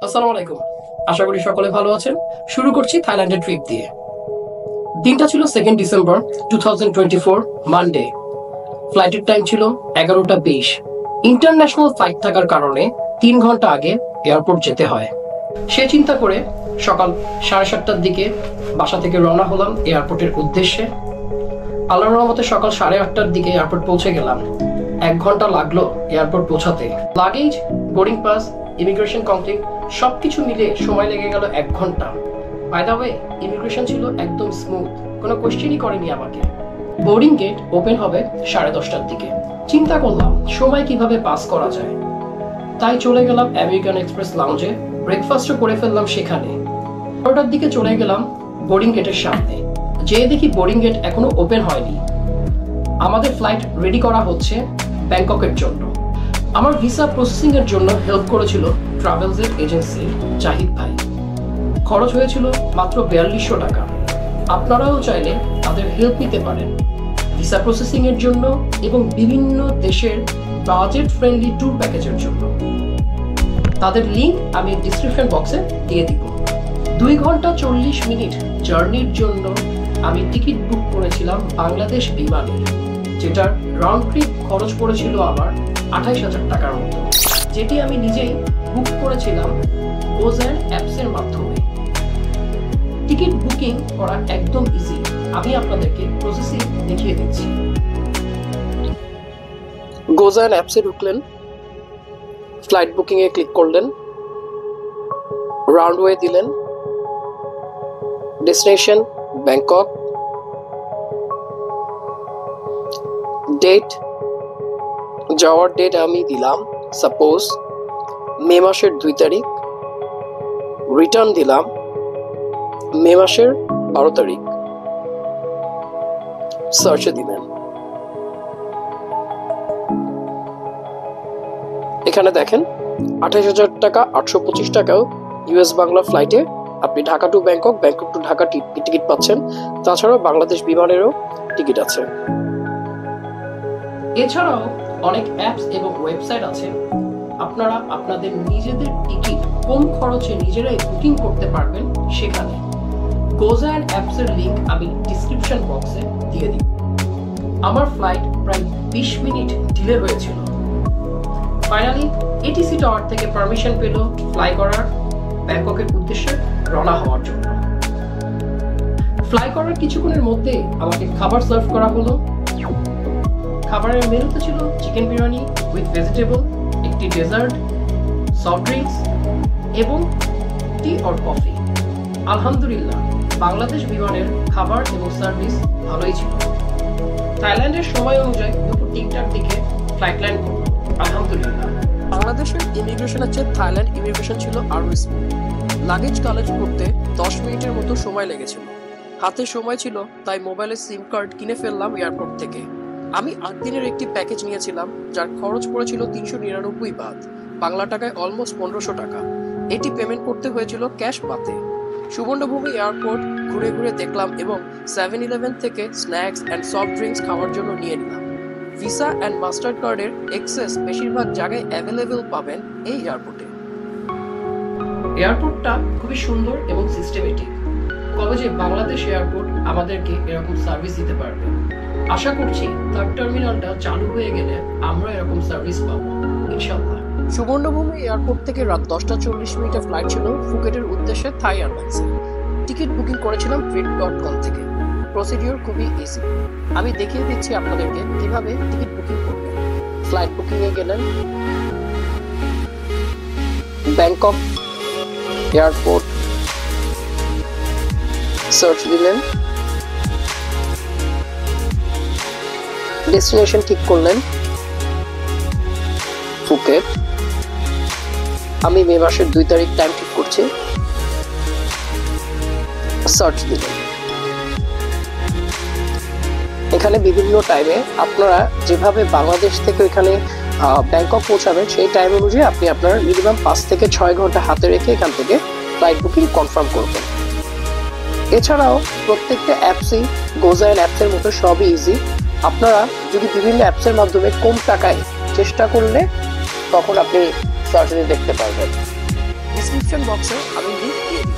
আসসালামু আলাইকুম। আশা করি সকলে ভালো আছেন। শুরু করছি থাইল্যান্ডের ট্রিপ দিয়ে। দিনটা ছিল 2 ডিসেম্বর 2024, মানডে। ফ্লাইটের টাইম ছিল 11টা 20। ইন্টারন্যাশনাল ফ্লাইট থাকার কারণে 3 ঘন্টা আগে এয়ারপোর্ট যেতে হয়। সে চিন্তা করে সকাল 7:30টার দিকে বাসা থেকে রওনা হলাম এয়ারপোর্টের উদ্দেশ্যে। আল্লাহর রহমতে সকাল 8:30টার দিকে এয়ারপোর্ট পৌঁছে গেলাম। 1 ঘন্টা লাগলো এয়ারপোর্ট পৌঁছাতে। Luggage, boarding pass, immigration complete সবকিছু মিলে সময় লেগে গেল 1 ঘন্টা। বাই দ্য ওয়ে, ইমিগ্রেশন ছিল একদম স্মুথ, কোনো কোশ্চেনই করেনি আমাকে। বোর্ডিং গেট ওপেন হবে 10:30টার দিকে। চিন্তা করলাম সময় কিভাবে পাস করা যায়, তাই চলে গেলাম আমেরিকান এক্সপ্রেস লাউঞ্জে। ব্রেকফাস্টও করে ফেললাম সেখানে। 12টার দিকে চলে গেলাম বোর্ডিং গেটের সামনে। যেয়ে দেখি বোর্ডিং গেট এখনো ওপেন হয়নি। আমাদের ফ্লাইট রেডি করা হচ্ছে ব্যাংককের জন্য। আমার ভিসা প্রসেসিং এর জন্য হেল্প করেছিল ট্রাভেলসের এজেন্সির জাহিদ ভাই। খরচ হয়েছিল মাত্র 4200 টাকা। আপনারাও চাইলে তাদের হেল্প নিতে পারেন ভিসা প্রসেসিং এর জন্য এবং বিভিন্ন দেশের বাজেট ফ্রেন্ডলি ট্যুর প্যাকেজের জন্য। তাদের লিংক আমি ডিসক্রিপশন বক্সে দিয়ে দিব। 2 ঘন্টা 40 মিনিট জার্নির জন্য আমি টিকিট বুক করেছিলাম বাংলাদেশ বিমানের, যেটার রাউন্ড ট্রিপ খরচ পড়েছিল আমার 28,000 টাকার মতো, যেটি আমি নিজেই বুক করেছিলাম গোজেন অ্যাপসের মাধ্যমে। টিকিট বুকিং করা একদম ইজি। আমি আপনাদেরকে প্রসেসিং দেখিয়ে দিচ্ছি। গোজেন অ্যাপসে ঢুকলেন, ফ্লাইট বুকিং এ ক্লিক করলেন, রাউন্ডওয়ে দিলেন, ডেস্টিনেশন ব্যাংকক, ডেট, যাওয়ার ডেট আমি দিলাম সাপোজ মে মাসের 2 তারিখ, রিটার্ন দিলাম মে মাসের 12 তারিখ, সার্চে দিলেন। এখানে দেখেন 28,000 টাকা, 825 টাকাও ইউএস বাংলা ফ্লাইটে আপনি Dhaka to Bangkok, Bangkok to Dhaka ticket পাচ্ছেন। তাছাড়াও বাংলাদেশ বিমানেরও টিকিট আছে। এছাড়াও অনেক অ্যাপস এবং ওয়েবসাইট আছে। আপনারা আপনাদের নিজেদের টিকিট কম খরচে নিজেরাই বুকিং করতে পারবেন সেখানে। গোজেন অ্যাপসের লিংক আমি ডিসক্রিপশন বক্সে দিয়ে দিই। আমার ফ্লাইট প্রায় 20 মিনিট ডিলে হয়েছিল। ফাইনালি এটিসি টাওয়ার থেকে পারমিশন পেল ফ্লাই করার ব্যাংককের উদ্দেশ্যে রওনা হওয়ার জন্য। ফ্লাই করার কিছুক্ষণের মধ্যে আমাকে খাবার সার্ভ করা হলো। খাবারের মেনুতে ছিল চিকেন বিরিয়ানি উইথ ভেজিটেবল, একটি ডেজার্ট, সফট ড্রিঙ্কস এবং টি অর কফি। আলহামদুলিল্লাহ, বাংলাদেশ বিমানের খাবার এবং সার্ভিস ভালোই ছিল। থাইল্যান্ডের সময় অনুযায়ী দুপুর 3টার দিকে ফ্লাইট ল্যান্ড করল। আলহামদুলিল্লাহ, বাংলাদেশের ইমিগ্রেশনের চেয়ে থাইল্যান্ড ইমিগ্রেশন ছিল আরো স্মুথ। লাগেজ কালেক্ট করতে 10 মিনিটের মতো সময় লেগেছিল। হাতে সময় ছিল তাই মোবাইলের সিম কার্ড কিনে ফেললাম এয়ারপোর্ট থেকে। আমি 8 দিনের একটি প্যাকেজ নিয়েছিলাম, যার খরচ পড়েছিল 399 বাত, বাংলা টাকায় অলমোস্ট 1500 টাকা। এটি পেমেন্ট করতে হয়েছিল ক্যাশ পাতে। সুবর্ণভূমি এয়ারপোর্ট ঘুরে ঘুরে দেখলাম এবং 7-Eleven থেকে স্ন্যাক্স অ্যান্ড সফট ড্রিঙ্কস খাওয়ার জন্য নিয়ে নিলাম। ভিসা অ্যান্ড মাস্টার কার্ডের এক্সেস বেশিরভাগ জায়গায় অ্যাভেলেবেল পাবেন এই এয়ারপোর্টে। এয়ারপোর্টটা খুবই সুন্দর এবং সিস্টেমেটিক। কবে যে বাংলাদেশ এয়ারপোর্ট আমাদেরকে এরকম সার্ভিস দিতে পারবে। আশা করছি থার্ড টার্মিনালটা চালু হয়ে গেলে আমরা এরকম সার্ভিস পাবো ইনশাআল্লাহ। সুবর্ণভূমি এয়ারপোর্ট থেকে রাত 10:40 ফ্লাইট ছিল ফুকেটের উদ্দেশ্যে থাই এয়ারলাইন্সে। টিকিট বুকিং করেছিলাম trip.com থেকে। প্রসিডিওর খুবই ইজি। আমি দেখিয়ে দিচ্ছি আপনাদেরকে কিভাবে টিকিট বুকিং করবেন। ফ্লাইট বুকিং এ গেলেন, ব্যাংকক এয়ারপোর্ট সার্চ দিলেন, ডেস্টিনেশন ঠিক করলেন ফুকেট। আমি মে মাসের 2 তারিখ টাইম ঠিক করছি, সার্চ দিলেন। এখানে বিভিন্ন টাইমে আপনারা যেভাবে বাংলাদেশ থেকে এখানে ব্যাংকক পৌঁছাবেন সেই টাইম অনুযায়ী আপনি আপনার মিনিমাম 5 থেকে 6 ঘন্টা হাতে রেখে এখান থেকে ফ্লাইট বুকিং কনফার্ম করবেন। এছাড়াও প্রত্যেকটা অ্যাপসই গোজেন অ্যাপসের মতো সবই ইজি। আপনারা যদি বিভিন্ন অ্যাপসের মাধ্যমে কম টাকায় চেষ্টা করলে তখন আপনি সরাসরি দেখতে পারবেন। ডিসক্রিপশন ডেসক্রিপশন বক্সে আমি লিংক দিয়ে দিই।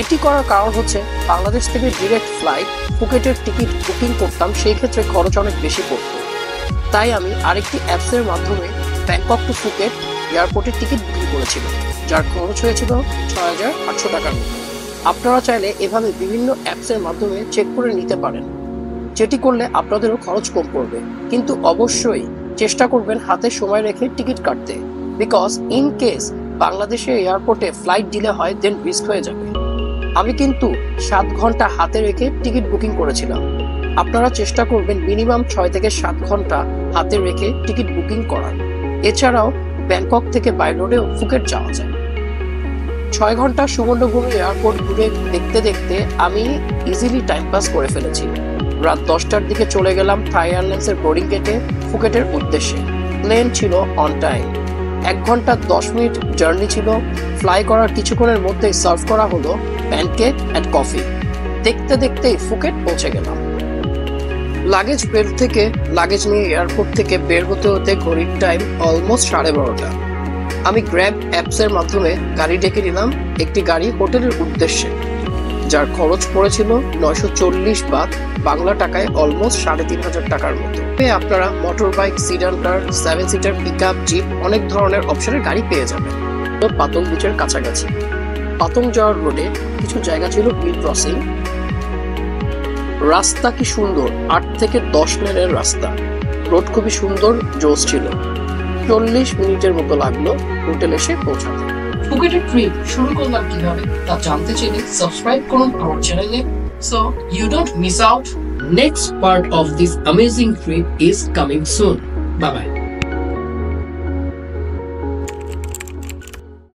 এটি করার কারণ হচ্ছে বাংলাদেশ থেকে ডিরেক্ট ফ্লাইট ফুকেটের টিকিট বুকিং করতাম, সেই ক্ষেত্রে খরচ অনেক বেশি পড়ত। তাই আমি আরেকটি অ্যাপসের মাধ্যমে ব্যাংকক টু ফুকেট এয়ারপোর্টের টিকিট বুকিং করেছিলাম, যার খরচ হয়েছিল ৬,৮০০ টাকার মতো। আপনারা চাইলে এভাবে বিভিন্ন অ্যাপসের মাধ্যমে চেক করে নিতে পারেন, যেটি করলে আপনাদেরও খরচ কম পড়বে। কিন্তু অবশ্যই চেষ্টা করবেন হাতে সময় রেখে টিকিট কাটতে, বিকজ ইন কেস বাংলাদেশে এয়ারপোর্টে ফ্লাইট ডিলে হয় দেন রিস্ক হয়ে যাবে। আমি কিন্তু 7 ঘন্টা হাতে রেখে টিকিট বুকিং করেছিলাম। আপনারা চেষ্টা করবেন মিনিমাম 6 থেকে 7 ঘন্টা হাতে রেখে টিকিট বুকিং করার। এছাড়াও ব্যাংকক থেকে বাই রোডেও ফুকেট যাওয়া যায়। 6 ঘন্টা সুবর্ণভূমি এয়ারপোর্ট ঘুরে দেখতে দেখতে আমি ইজিলি টাইম পাস করে ফেলেছি। রাত 10টার দিকে চলে গেলাম থাই এয়ারলাইন্সের বোর্ডিং গেটে ফুকেটের উদ্দেশ্যে। প্লেন ছিল অন টাইম। 1 ঘন্টা 10 মিনিট জার্নি ছিল। ফ্লাই করার কিছুক্ষণের মধ্যেই সার্ভ করা হলো প্যানকেক অ্যান্ড কফি। দেখতে দেখতেই ফুকেট পৌঁছে গেলাম। লাগেজ বেল্ট থেকে লাগেজ নিয়ে এয়ারপোর্ট থেকে বের হতে হতে ঘড়ির টাইম অলমোস্ট 12:30। আমি গ্র্যাব অ্যাপসের মাধ্যমে গাড়ি ডেকে নিলাম একটি গাড়ি হোটেলের উদ্দেশ্যে, যার খরচ পড়েছিল 940 বাত, বাংলা টাকায় অলমোস্ট 3,500 টাকার মতো। আপনারা মোটর বাইক, সিডান কার, 7 সিটার পিকআপ, জিপ অনেক ধরনের অপশনের গাড়ি পেয়ে যাবেন। পাতং বিচের কাছাকাছি পাতং যাওয়ার রোডে কিছু জায়গা ছিল বিল ক্রসিং। রাস্তা কি সুন্দর, 8 থেকে 10 লেনের রাস্তা। রোড খুবই সুন্দর, জোস ছিল। 40 মিনিটের মতো লাগলো হোটেল এসে পৌঁছাতে। ফুকেটের ট্রিপ শুরু করলাম কিভাবে তা জানতে চাইলে সাবস্ক্রাইব করুন আমার চ্যানেলে, so you don't miss out. Next part of this amazing trip is coming soon. Bye bye.